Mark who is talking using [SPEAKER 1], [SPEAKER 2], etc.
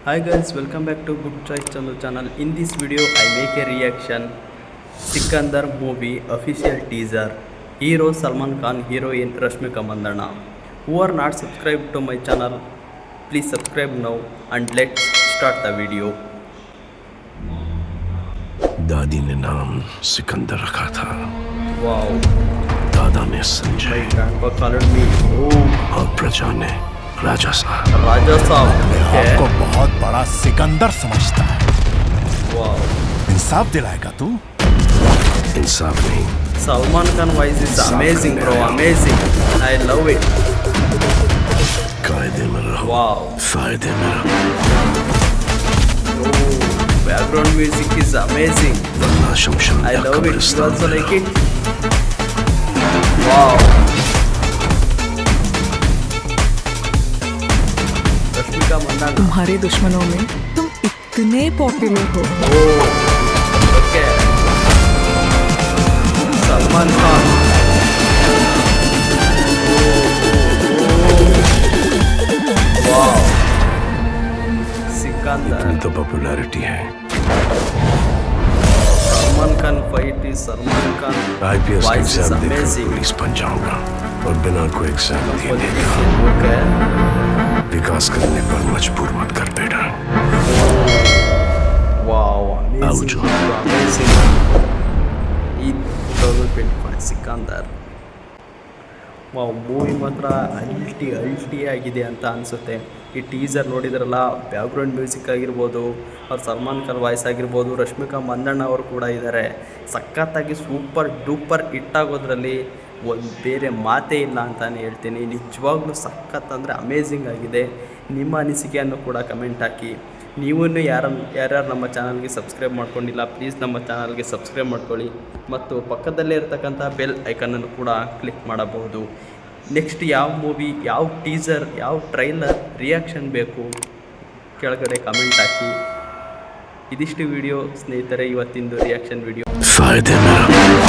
[SPEAKER 1] Hi guys, welcome back to Good Choice channel. In this video, I make a reaction Sikandar movie official teaser. Hero Salman Khan, heroine Rashmika Mandana. Who are not subscribed to my channel, please subscribe now and let's start the video.
[SPEAKER 2] दादी ने नाम सिकंदर रखा था।
[SPEAKER 1] Wow,
[SPEAKER 2] दादा ने
[SPEAKER 1] my
[SPEAKER 2] Sanjay
[SPEAKER 1] grandpa called me. Oh,
[SPEAKER 2] और प्रजा ने राजा साहब।
[SPEAKER 1] Raja Saab.
[SPEAKER 3] आपको
[SPEAKER 1] Okay.
[SPEAKER 3] बहुत बड़ा सिकंदर समझता है।
[SPEAKER 1] Wow.
[SPEAKER 3] इंसाफ दिलाएगा तू?
[SPEAKER 2] इंसाफ नहीं,
[SPEAKER 1] Salman Khan voice is amazing, bro. Amazing. I love it.
[SPEAKER 2] कायदे में रहो,
[SPEAKER 1] Wow.
[SPEAKER 2] फायदे में रहो,
[SPEAKER 1] Oh, background music is amazing.
[SPEAKER 2] वरना
[SPEAKER 1] I
[SPEAKER 2] शमशान या
[SPEAKER 1] love it. You
[SPEAKER 2] कब्रिस्तान
[SPEAKER 1] also
[SPEAKER 2] में
[SPEAKER 1] like
[SPEAKER 2] रहो।
[SPEAKER 1] it? Wow. रश्मिका मंदाना.
[SPEAKER 4] तुम्हारे दुश्मनों में तुम इतने पॉपुलर हो।
[SPEAKER 1] Oh, okay. Salman Khan. Wow. Sikandar.
[SPEAKER 2] इतनी तो पॉपुलैरिटी है।
[SPEAKER 1] Salman Khan fight is Salman Khan.
[SPEAKER 2] IPS का
[SPEAKER 1] Voice is
[SPEAKER 2] एग्जाम देकर
[SPEAKER 1] amazing.
[SPEAKER 2] पुलिस बन जाऊंगा और बिना कोई एग्जाम दिए देगा।
[SPEAKER 1] Okay.
[SPEAKER 2] विकास करने पर मजबूर मत कर बेटा।
[SPEAKER 1] Wow, amazing.
[SPEAKER 2] Aujo.
[SPEAKER 1] Amazing. ಈ 2025 ಸಿಕಂದರ್. ವಾವ್, ಮೂವಿ ಮಾತ್ರ ಅಲ್ಟಿ ಆಗಿದೆ ಅಂತ ಅನಿಸುತ್ತೆ. ಈ ಟೀಸರ್ ನೋಡಿದ್ರಲ್ಲ, ಬ್ಯಾಕ್ಗ್ರೌಂಡ್ ಮ್ಯೂಸಿಕ್ ಆಗಿರ್ಬೋದು, ಅವ್ರು ಸಲ್ಮಾನ್ ಖಾನ್ ವಾಯ್ಸ್ ಆಗಿರ್ಬೋದು, ರಶ್ಮಿಕಾ ಮಂದಣ್ಣ ಅವರು ಕೂಡ ಇದ್ದಾರೆ. ಸಖತ್ತಾಗಿ ಸೂಪರ್ ಡೂಪರ್ ಹಿಟ್ಟಾಗೋದ್ರಲ್ಲಿ ಒಂದು ಬೇರೆ ಮಾತೇ ಇಲ್ಲ ಅಂತಲೇ ಹೇಳ್ತೀನಿ. ನಿಜವಾಗ್ಲೂ ಸಖತ್ ಅಂದರೆ ಅಮೇಝಿಂಗ್ ಆಗಿದೆ. ನಿಮ್ಮ ಅನಿಸಿಕೆಯನ್ನು ಕೂಡ ಕಮೆಂಟ್ ಹಾಕಿ. ನೀವೂ ಯಾರ್ಯಾರು ನಮ್ಮ ಚಾನಲ್ಗೆ ಸಬ್ಸ್ಕ್ರೈಬ್ ಮಾಡ್ಕೊಂಡಿಲ್ಲ, ಪ್ಲೀಸ್ ನಮ್ಮ ಚಾನಲ್ಗೆ ಸಬ್ಸ್ಕ್ರೈಬ್ ಮಾಡ್ಕೊಳ್ಳಿ ಮತ್ತು ಪಕ್ಕದಲ್ಲೇ ಇರತಕ್ಕಂಥ ಬೆಲ್ ಐಕನನ್ನು ಕೂಡ ಕ್ಲಿಕ್ ಮಾಡಬಹುದು. ನೆಕ್ಸ್ಟ್ ಯಾವ ಮೂವಿ, ಯಾವ ಟೀಸರ್, ಯಾವ ಟ್ರೈಲರ್ ರಿಯಾಕ್ಷನ್ ಬೇಕು ಕೆಳಗಡೆ ಕಮೆಂಟ್ ಹಾಕಿ. ಇದಿಷ್ಟು ವಿಡಿಯೋ ಸ್ನೇಹಿತರೆ, ಇವತ್ತಿಂದು ರಿಯಾಕ್ಷನ್ ವಿಡಿಯೋ.
[SPEAKER 2] फायदे में रहो।